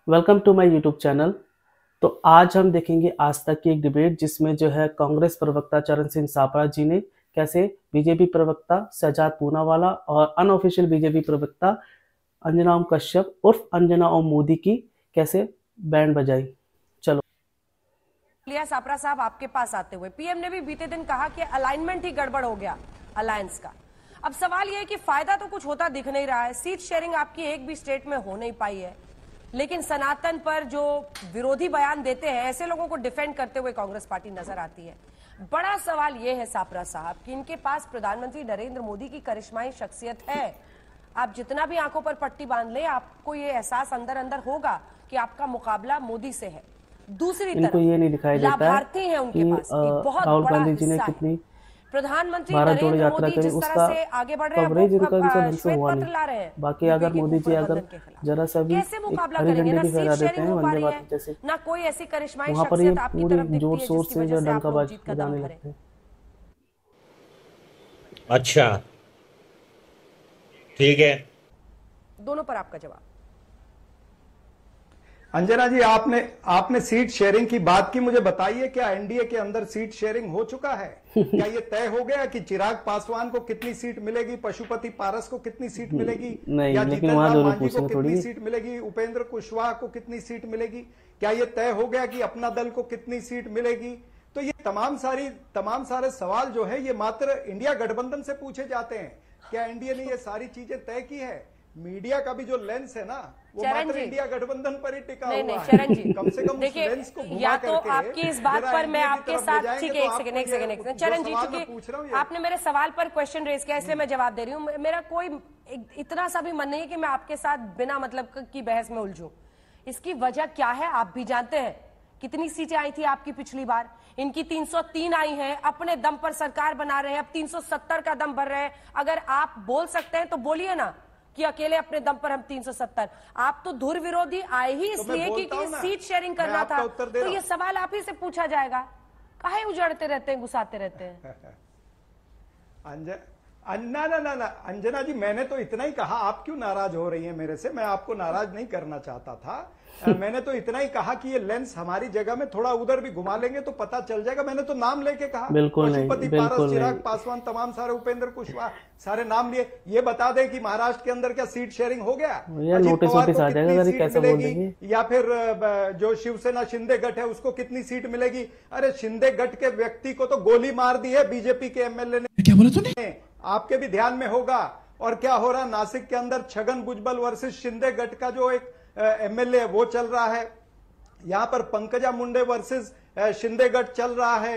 Welcome to my YouTube channel. तो आज हम देखेंगे आज तक की एक डिबेट जिसमें जो है कांग्रेस प्रवक्ता चरण सिंह सापड़ा जी ने कैसे बीजेपी प्रवक्ता शहजाद पूनावाला और अनऑफिशियल बीजेपी प्रवक्ता अंजना ओम कश्यप उर्फ अंजना ओम मोदी की कैसे बैंड बजाई। चलो लिया सापरा साहब, आपके पास आते हुए पीएम ने भी बीते दिन कहा कि अलाइनमेंट ही गड़बड़ हो गया अलायंस का। अब सवाल यह है कि फायदा तो कुछ होता दिख नहीं रहा है, सीट शेयरिंग आपकी एक भी स्टेट में हो नहीं पाई है, लेकिन सनातन पर जो विरोधी बयान देते हैं ऐसे लोगों को डिफेंड करते हुए कांग्रेस पार्टी नजर आती है। बड़ा सवाल यह है सापरा साहब कि इनके पास प्रधानमंत्री नरेंद्र मोदी की करिश्माई शख्सियत है। आप जितना भी आंखों पर पट्टी बांध ले, आपको ये एहसास अंदर अंदर होगा कि आपका मुकाबला मोदी से है। दूसरी तरफ ये नहीं दिखाई देता लाभार्थी हैं उनके पास, एक बहुत राहुल बड़ा गांधी जी ने हिस्सा कितनी प्रधानमंत्री भारत जोड़ो नरेंद्र यात्रा मोदी करी, जिस तरह उसका से आगे बढ़ रहे कवरेज इनका हैं, ढंग से हुआ पत्र ला रहे हैं। बाकी अगर मोदी जी अगर जरा सा भी कैसे मुकाबला हरी करेंगे? झंडी ना भी फहरा सीट देते हैं शेयरिंग हो पा वंदे रही भारत है, जैसे, ना कोई ऐसी करिश्माई वहां पर ये शख्सियत आपकी तरफ पूरी जोर दिखती है शोर जिसकी से वजह से आप डंका लोग जीत का दम बजाने भरें। लगते हैं। अच्छा, ठीक है। दोनों पर आपका जवाब। अंजना जी, आपने सीट शेयरिंग की बात की, मुझे बताइए क्या एनडीए के अंदर सीट शेयरिंग हो चुका है? क्या ये तय हो गया कि चिराग पासवान को कितनी सीट मिलेगी, पशुपति पारस को कितनी सीट मिलेगी, नहीं, या लेकिन जीतन वहां राम दोनों मांझी को पूछना कितनी थोड़ी सीट मिलेगी, उपेंद्र कुशवाहा को कितनी सीट मिलेगी? क्या ये तय हो गया कि अपना दल को कितनी सीट मिलेगी? तो ये तमाम सारे सवाल जो है ये मात्र इंडिया गठबंधन से पूछे जाते हैं। क्या एनडीए ने ये सारी चीजें तय की है? मीडिया का भी जो लेंस है ना, वो मात्र इंडिया गठबंधन पर ही टिका हुआ है। चरण जी, कम से कम देखिए, लेंस को घुमा या तो करके आपकी इस बात पर मैं आपके साथ, ठीक है, एक सेकंड चरण जी, क्योंकि आपने मेरे सवाल पर क्वेश्चन रेज किया इसलिए मैं जवाब दे रही हूँ। मेरा कोई इतना सा भी मन नहीं है कि मैं आपके साथ बिना मतलब की बहस में उलझूं। इसकी वजह क्या है आप भी जानते हैं। कितनी सीटें आई थी आपकी पिछली बार? इनकी 303 आई हैं, अपने दम पर सरकार बना रहे हैं, अब 370 का दम भर रहे हैं। अगर आप बोल सकते हैं तो बोलिए ना कि अकेले अपने दम पर हम 370। आप तो धुर विरोधी आए ही इसलिए क्योंकि सीट शेयरिंग करना था, तो ये सवाल आप ही से पूछा जाएगा। काहे उजड़ते रहते हैं, गुस्साते रहते हैं? ना अंजना जी, मैंने तो इतना ही कहा। आप क्यों नाराज हो रही हैं मेरे से? मैं आपको नाराज नहीं करना चाहता था। मैंने तो इतना ही कहा कि ये लेंस हमारी जगह में थोड़ा उधर भी घुमा लेंगे तो पता चल जाएगा। मैंने तो नाम लेके कहा, पशुपति पारस, चिराग पासवान, तमाम सारे, उपेंद्र कुशवाहा, सारे नाम लिए। ये बता दें कि महाराष्ट्र के अंदर क्या सीट शेयरिंग हो गया? अजित पवार को कितनी सीट मिलेगी, या फिर जो शिवसेना शिंदे गठ है उसको कितनी सीट मिलेगी? अरे शिंदे गठ के व्यक्ति को तो गोली मार दी है बीजेपी के एमएलए ने। क्या बोला तूने? आपके भी ध्यान में होगा। और क्या हो रहा नासिक के अंदर, छगन भुजबल वर्सेस शिंदे गठ का जो एक एमएलए है वो चल रहा है। यहां पर पंकजा मुंडे वर्सेस शिंदे गठ चल रहा है।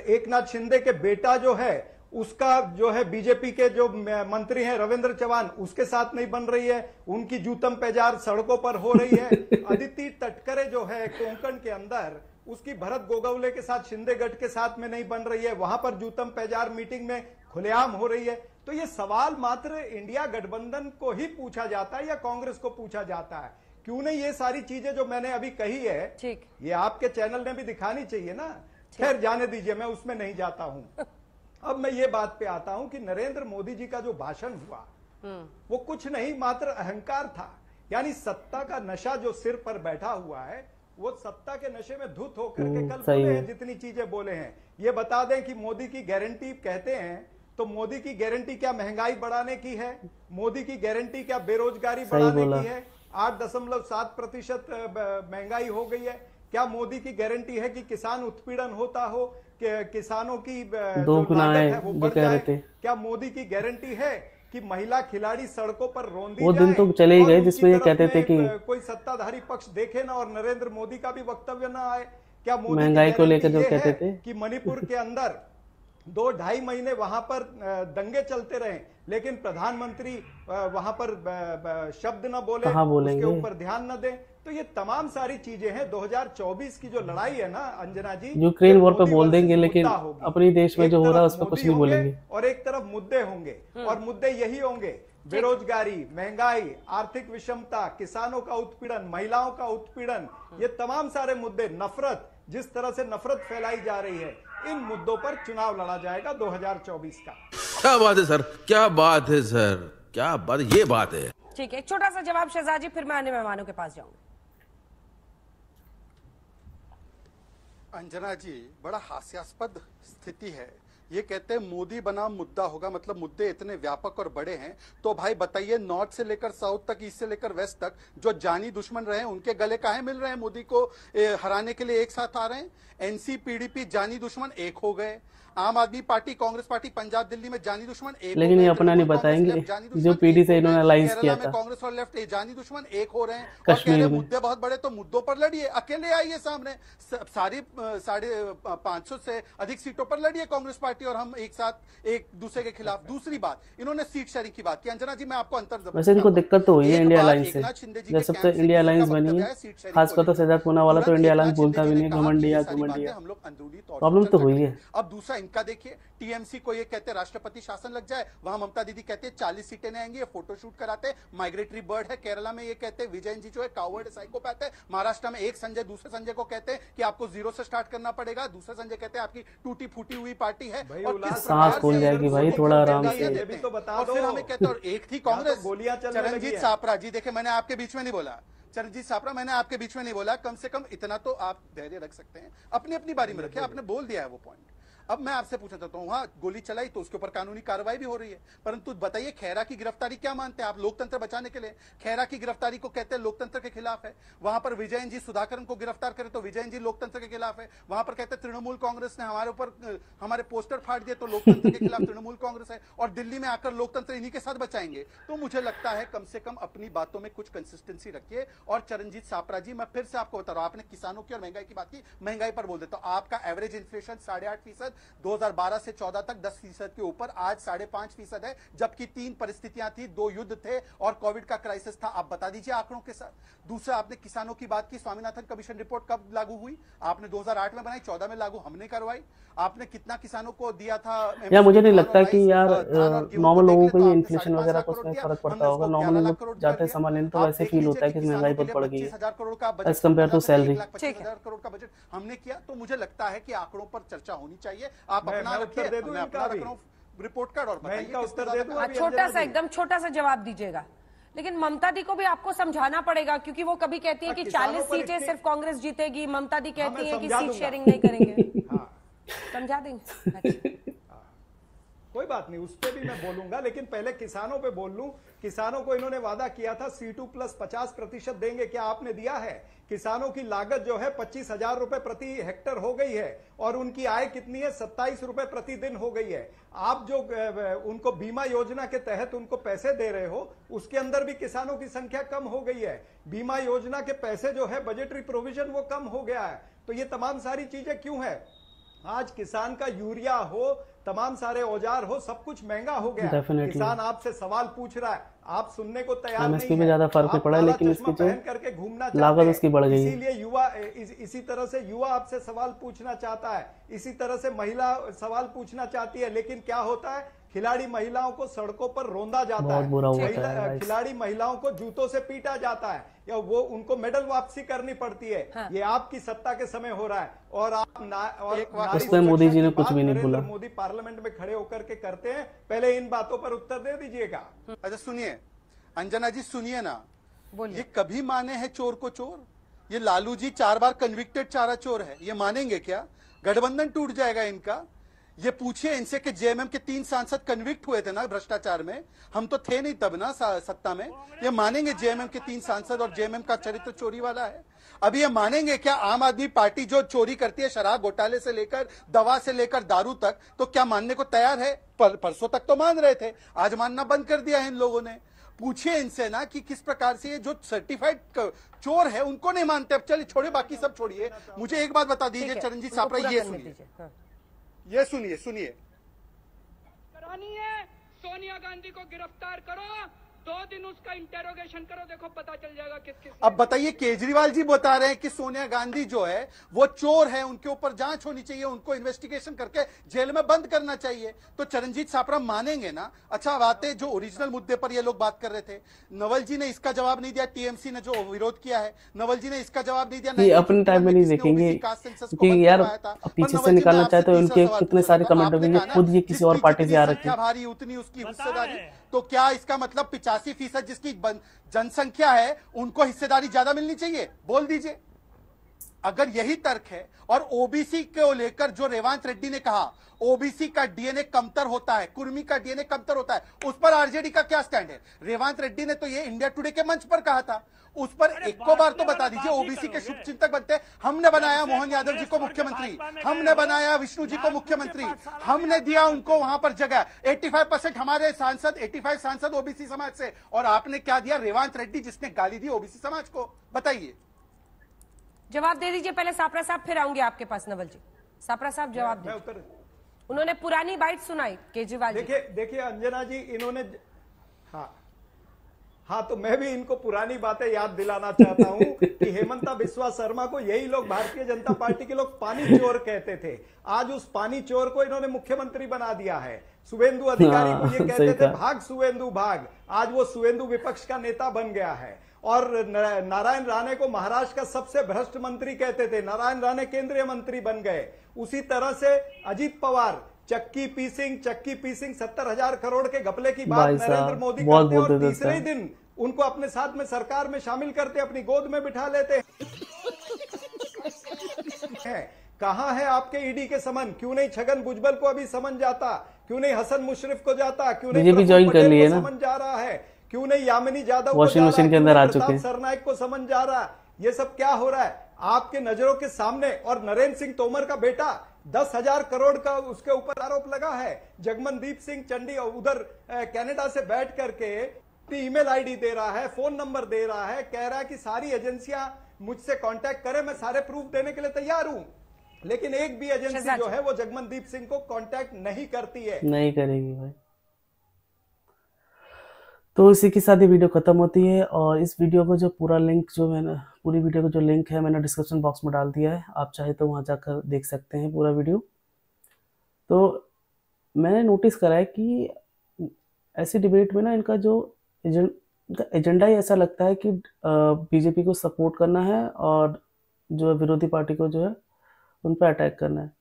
एकनाथ शिंदे के बेटा जो है उसका जो है बीजेपी के जो मंत्री हैं रविंद्र चौहान, उसके साथ नहीं बन रही है। उनकी जूतम पेजार सड़कों पर हो रही है। अदिति तटकरे जो है कोंकण के अंदर, उसकी भरत गोगावले के साथ, शिंदे गठ के साथ में नहीं बन रही है। वहां पर जूतम पेजार मीटिंग में खुलेआम हो रही है। तो ये सवाल मात्र इंडिया गठबंधन को ही पूछा जाता है या कांग्रेस को पूछा जाता है? क्यों नहीं ये सारी चीजें जो मैंने अभी कही है, ठीक, ये आपके चैनल ने भी दिखानी चाहिए ना। खैर जाने दीजिए, मैं उसमें नहीं जाता हूं। अब मैं ये बात पे आता हूं कि नरेंद्र मोदी जी का जो भाषण हुआ वो कुछ नहीं, मात्र अहंकार था। यानी सत्ता का नशा जो सिर पर बैठा हुआ है, वो सत्ता के नशे में धुत होकर के कल बोले हैं जितनी चीजें बोले हैं। ये बता दें कि मोदी की गारंटी कहते हैं, तो मोदी की गारंटी क्या महंगाई बढ़ाने की है? मोदी की गारंटी क्या बेरोजगारी बढ़ाने की है? 8.7% महंगाई हो गई है। क्या मोदी की गारंटी है कि किसान उत्पीड़न होता हो, कि किसानों की जो लागत है वो बढ़ जाए? क्या मोदी की गारंटी है कि महिला खिलाड़ी सड़कों पर रोंदी वो जाए? दिन तो चले ही गए जिसमें ये कहते थे कि कोई सत्ताधारी पक्ष देखे ना और नरेंद्र मोदी का भी वक्तव्य ना आए। क्या मोदी महंगाई को लेकर जो कहते थे कि मणिपुर के अंदर 2-2.5 महीने वहां पर दंगे चलते रहे, लेकिन प्रधानमंत्री वहां पर शब्द न बोले, उसके ऊपर ध्यान न दें? तो ये तमाम सारी चीजें हैं। 2024 की जो लड़ाई है ना अंजना जी, यूक्रेन वॉर पे बोल देंगे, लेकिन अपने देश में जो हो रहा है उस पर कुछ नहीं बोलेंगे। और एक तरफ मुद्दे होंगे, और मुद्दे यही होंगे: बेरोजगारी, महंगाई, आर्थिक विषमता, किसानों का उत्पीड़न, महिलाओं का उत्पीड़न, ये तमाम सारे मुद्दे, नफरत, जिस तरह से नफरत फैलाई जा रही है, इन मुद्दों पर चुनाव लड़ा जाएगा 2024 का। क्या बात है सर, क्या बात है सर, क्या बात, ये बात है। ठीक है, एक छोटा सा जवाब शहजाद जी, फिर मैं अन्य मेहमानों के पास जाऊंगी। अंजना जी, बड़ा हास्यास्पद स्थिति है। ये कहते हैं मोदी बनाम मुद्दा होगा, मतलब मुद्दे इतने व्यापक और बड़े हैं। तो भाई बताइए, नॉर्थ से लेकर साउथ तक, ईस्ट से लेकर वेस्ट तक जो जानी दुश्मन रहे उनके गले काहे मिल रहे हैं? मोदी को हराने के लिए एक साथ आ रहे हैं। एनसी पीडीपी जानी दुश्मन एक हो गए, आम आदमी पार्टी, कांग्रेस पार्टी पंजाब दिल्ली में जानी दुश्मन एक, लेकिन ये अपना नहीं बताएंगे जो पीडी से इन्होंने अलायंस किया था। कांग्रेस और लेफ्ट जानी दुश्मन एक हो रहे हैं और कह रहे मुद्दे बहुत बड़े, तो मुद्दों पर लड़िए, अकेले आइए सामने, सारी 550 से अधिक सीटों पर लड़िए कांग्रेस पार्टी और हम एक साथ एक दूसरे के खिलाफ। दूसरी बात, इन्होंने सीट शेयरिंग की बात की। अंजना जी, मैं आपको अंतर, वैसे इनको दिक्कत तो हुई है इंडिया अलायंस से, जब से तो इंडिया अलायंस बनी है, खासकर तो शहजाद पूनावाला तो इंडिया अलायंस बोलता भी नहीं, घमंडिया घमंडिया, हम लोग अंदरूनी तौर प्रॉब्लम तो हुई है। अब दूसरा इनका देखिए, टीएमसी को ये कहते हैं राष्ट्रपति शासन लग जाए, वहां ममता दीदी कहते हैं 40 सीटें नहीं आएंगी, ये फोटोशूट कराते, माइग्रेटरी बर्ड है। केरला में ये कहते हैं विजयन जी जो है कावर्ड साइकोपैथ है। महाराष्ट्र में एक संजय दूसरे संजय को कहते हैं कि आपको जीरो से स्टार्ट करना पड़ेगा, दूसरे संजय कहते हैं आपकी टूटी फूटी हुई पार्टी है। सांस फूल जाएगी भाई, थोड़ा आराम से। और फिर हमें कहते हैं, और एक थी कांग्रेस, चरणजीत सापरा जी, देखे मैंने आपके बीच में नहीं बोला, चरणजीत सापरा मैंने आपके बीच में नहीं बोला, कम से कम इतना तो आप धैर्य रख सकते हैं, अपनी अपनी बारी में रखिए, आपने बोल दिया है वो पॉइंट। अब मैं आपसे पूछना चाहता हूं, वहां गोली चलाई तो उसके ऊपर कानूनी कार्रवाई भी हो रही है, परंतु बताइए खैरा की गिरफ्तारी क्या मानते हैं आप? लोकतंत्र बचाने के लिए खैरा की गिरफ्तारी को कहते हैं लोकतंत्र के खिलाफ है। वहां पर विजयन जी सुधाकरन को गिरफ्तार करे तो विजयन जी लोकतंत्र के खिलाफ है। वहां पर कहते हैं तृणमूल कांग्रेस ने हमारे ऊपर हमारे पोस्टर फाड़ दिए तो लोकतंत्र के खिलाफ तृणमूल कांग्रेस है, और दिल्ली में आकर लोकतंत्र इन्हीं के साथ बचाएंगे। तो मुझे लगता है कम से कम अपनी बातों में कुछ कंसिस्टेंसी रखिए। और चरणजीत सापरा जी, मैं फिर से आपको बता रहा हूं, आपने किसानों की और महंगाई की बात की, महंगाई पर बोल देता हूं, आपका एवरेज इन्फ्लेशन 8.5%, 2012 से 14 तक 10% के ऊपर, आज 5.5% है, जबकि 3 परिस्थितियां थी, 2 युद्ध थे और कोविड का क्राइसिस था। आप बता दीजिए आंकड़ों के साथ। दूसरा, आपने किसानों की बात की, स्वामीनाथन कमीशन रिपोर्ट कब लागू हुई? आपने 2008 में बनाई, 14 में लागू हमने करवाई। आपने कितना किसानों को दिया था? यार मुझे नहीं लगता कि यार नॉर्मल लोगों को ये इन्फ्लेशन वगैरह को उसमें फर्क पड़ता होगा। नॉर्मल लोग जाते हैं सामान लेने तो वैसे फील होता है कि महंगाई बहुत बढ़ गई है as compared to salary. 25,000 crore का बजट हमने किया। तो मुझे लगता है कि आंकड़ों पर चर्चा होनी चाहिए। आप अपना रखिए, मैं अपना रख रहा हूं रिपोर्ट कार्ड, और बताइए उत्तर दे दूं। छोटा सा, एकदम छोटा सा जवाब दीजिएगा। लेकिन ममता दी को भी आपको समझाना पड़ेगा, क्योंकि वो कभी कहती है कि 40 सीटें सिर्फ कांग्रेस जीतेगी, ममता दी कहती है कि सीट शेयरिंग नहीं करेंगे। समझा देंगे, कोई बात नहीं, उस पर भी मैं बोलूंगा, लेकिन पहले किसानों पे बोल लूं। किसानों को इन्होंने वादा किया था C2 प्लस 50% देंगे, क्या आपने दिया है? किसानों की लागत जो है 25,000 रुपए प्रति हेक्टर हो गई है और उनकी आय कितनी है? 27 रुपए प्रतिदिन हो गई है। आप जो उनको बीमा योजना के तहत उनको पैसे दे रहे हो, उसके अंदर भी किसानों की संख्या कम हो गई है। बीमा योजना के पैसे जो है, बजटरी प्रोविजन वो कम हो गया है। तो ये तमाम सारी चीजें क्यों है? आज किसान का यूरिया हो, तमाम सारे औजार हो, सब कुछ महंगा हो गया। किसान आपसे सवाल पूछ रहा है, आप सुनने को तैयार नहीं है। ज्यादा फर्क नहीं पड़ा, लेकिन इसकी पहन करके घूमना लागत उसकी बढ़ गई। इसीलिए युवा इसी तरह से युवा आपसे सवाल पूछना चाहता है, इसी तरह से महिला सवाल पूछना चाहती है। लेकिन क्या होता है, खिलाड़ी महिलाओं को सड़कों पर रोंदा जाता है, खिलाड़ी महिलाओं को जूतों से पीटा जाता है, या वो उनको मेडल वापसी करनी पड़ती है। हाँ। ये आपकी सत्ता के समय हो रहा है। और आप उसमें मोदी जी ने कुछ भी नहीं बोला। मोदी पार्लियामेंट में खड़े होकर के करते हैं। पहले इन बातों पर उत्तर दे दीजिएगा। अच्छा सुनिए अंजना जी, सुनिए ना, ये कभी माने हैं चोर को चोर? ये लालू जी 4 बार कन्विक्टेड चारा चोर है, ये मानेंगे क्या? गठबंधन टूट जाएगा इनका। ये पूछिए इनसे कि जेएमएम के 3 सांसद कन्विक्ट हुए थे ना भ्रष्टाचार में, हम तो थे नहीं तब ना सत्ता में। ये मानेंगे जेएमएम के 3 सांसद और जेएमएम का चरित्र चोरी वाला है? अब ये मानेंगे क्या आम आदमी पार्टी जो चोरी करती है, शराब घोटाले से लेकर दवा से लेकर दारू तक, तो क्या मानने को तैयार है? परसों तक तो मान रहे थे, आज मानना बंद कर दिया है इन लोगों ने। पूछिए इनसे ना कि किस प्रकार से ये जो सर्टिफाइड चोर है उनको नहीं मानते। अब चलिए छोड़िए, बाकी सब छोड़िए, मुझे एक बात बता दीजिए चरणजीत सापरा, ये सुनिए, ये सुनिए करानी है, सोनिया गांधी को गिरफ्तार करो, 2 दिन उसका इंटेरोगेशन करो, देखो पता चल जाएगा किस। अब बताइए, केजरीवाल जी बता रहे हैं कि सोनिया गांधी जो है वो चोर है, उनके ऊपर जांच होनी चाहिए, उनको इन्वेस्टिगेशन करके जेल में बंद करना चाहिए। तो चरणजीत सापरा मानेंगे ना? अच्छा बात है, जो ओरिजिनल मुद्दे पर ये लोग बात कर रहे थे, नवल जी ने इसका जवाब नहीं दिया, टीएमसी ने जो विरोध किया है, नवल जी ने इसका जवाब नहीं दिया। अपने टाइम में नहीं देखेंगे कि यार पीछे से निकालना चाहते हैं, उनके कितने सारे कमेंट होंगे, खुद ये किसी और पार्टी से आ रखे हैं, भारी उतनी उसकी हिस्सेदारी। तो क्या इसका मतलब 85% जिसकी जनसंख्या है उनको हिस्सेदारी ज्यादा मिलनी चाहिए? बोल दीजिए। अगर यही तर्क है, और ओबीसी को लेकर जो रेवांत रेड्डी ने कहा ओबीसी का डीएनए कमतर होता है, कुर्मी का डीएनए कमतर होता है, उस पर आरजेडी का क्या स्टैंड है? रेवांत रेड्डी ने तो ये इंडिया टुडे के मंच पर कहा था, उस पर एक बार तो बता दीजिए। ओबीसी के शुभचिंतक बनते हैं, हमने बनाया मोहन यादव जी को मुख्यमंत्री, हमने बनाया विष्णु जी को मुख्यमंत्री, हमने दिया उनको वहां पर जगह। 85% हमारे सांसद, 85 सांसद ओबीसी समाज से, और आपने क्या दिया? रेवांत रेड्डी जिसने गाली दी ओबीसी समाज को। बताइए, जवाब दे दीजिए पहले सापरा साहब, फिर आऊंगी आपके पास नवल जी। सापरा साहब जवाब दीजिए। उन्होंने पुरानी बाइट सुनाई केजरीवाल जी। देखिए अंजना जी, इन्होंने हाँ तो मैं भी इनको पुरानी बातें याद दिलाना चाहता हूं कि हेमंता बिस्वा शर्मा को यही लोग, भारतीय जनता पार्टी के लोग, पानी चोर कहते थे। आज उस पानी चोर को इन्होंने मुख्यमंत्री बना दिया है। शुभेंदु अधिकारी को ये कहते थे भाग शुभेंदु भाग, आज वो शुभेंदु विपक्ष का नेता बन गया है। और नारायण राणे को महाराष्ट्र का सबसे भ्रष्ट मंत्री कहते थे, नारायण राणे केंद्रीय मंत्री बन गए। उसी तरह से अजीत पवार चक्की पीसिंग 70,000 करोड़ के घपले की बात नरेंद्र मोदी करते हैं, और तीसरे ही दिन उनको अपने साथ में सरकार में शामिल करते, अपनी गोद में बिठा लेते हैं। कहां है आपके ईडी के समन? क्यों नहीं छगन भुजबल को अभी समन जाता? क्यों नहीं हसन मुशर्रफ को जाता? क्यों नहीं ज्वाइन कर लिए ना? समन जा रहा है? क्यों नहीं यामिनी यादव वॉशिंग मशीन के अंदर आ चुके हैं? सरनाइक को समन जा रहा है? ये सब क्या हो रहा है आपके नजरों के सामने? और नरेंद्र सिंह तोमर का बेटा 10,000 करोड़ का उसके ऊपर आरोप लगा है। जगमनदीप सिंह चंडी उधर कनाडा से बैठ करके ईमेल आईडी दे रहा है, फोन नंबर दे रहा है, कह रहा है कि सारी एजेंसियां मुझसे कांटेक्ट करें, मैं सारे प्रूफ देने के लिए तैयार हूं। लेकिन एक भी एजेंसी जो है वो जगमनदीप सिंह को कांटेक्ट नहीं करती है, नहीं करेगी भाई। तो इसी के साथ ये वीडियो खत्म होती है, और इस वीडियो को जो पूरा लिंक, जो मैंने पूरी वीडियो को जो लिंक है मैंने डिस्क्रिप्शन बॉक्स में डाल दिया है, आप चाहे तो वहाँ जाकर देख सकते हैं पूरा वीडियो। तो मैंने नोटिस करा है कि ऐसी डिबेट में ना इनका एजेंडा ही ऐसा लगता है कि बीजेपी को सपोर्ट करना है और जो विरोधी पार्टी को जो है उन पर अटैक करना है।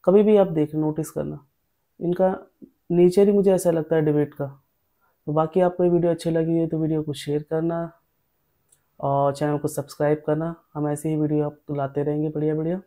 कभी भी आप नोटिस करना, इनका नेचर ही मुझे ऐसा लगता है डिबेट का। तो बाकी आपको ये वीडियो अच्छी लगी है तो वीडियो को शेयर करना और चैनल को सब्सक्राइब करना। हम ऐसे ही वीडियो आपको लाते रहेंगे बढ़िया बढ़िया।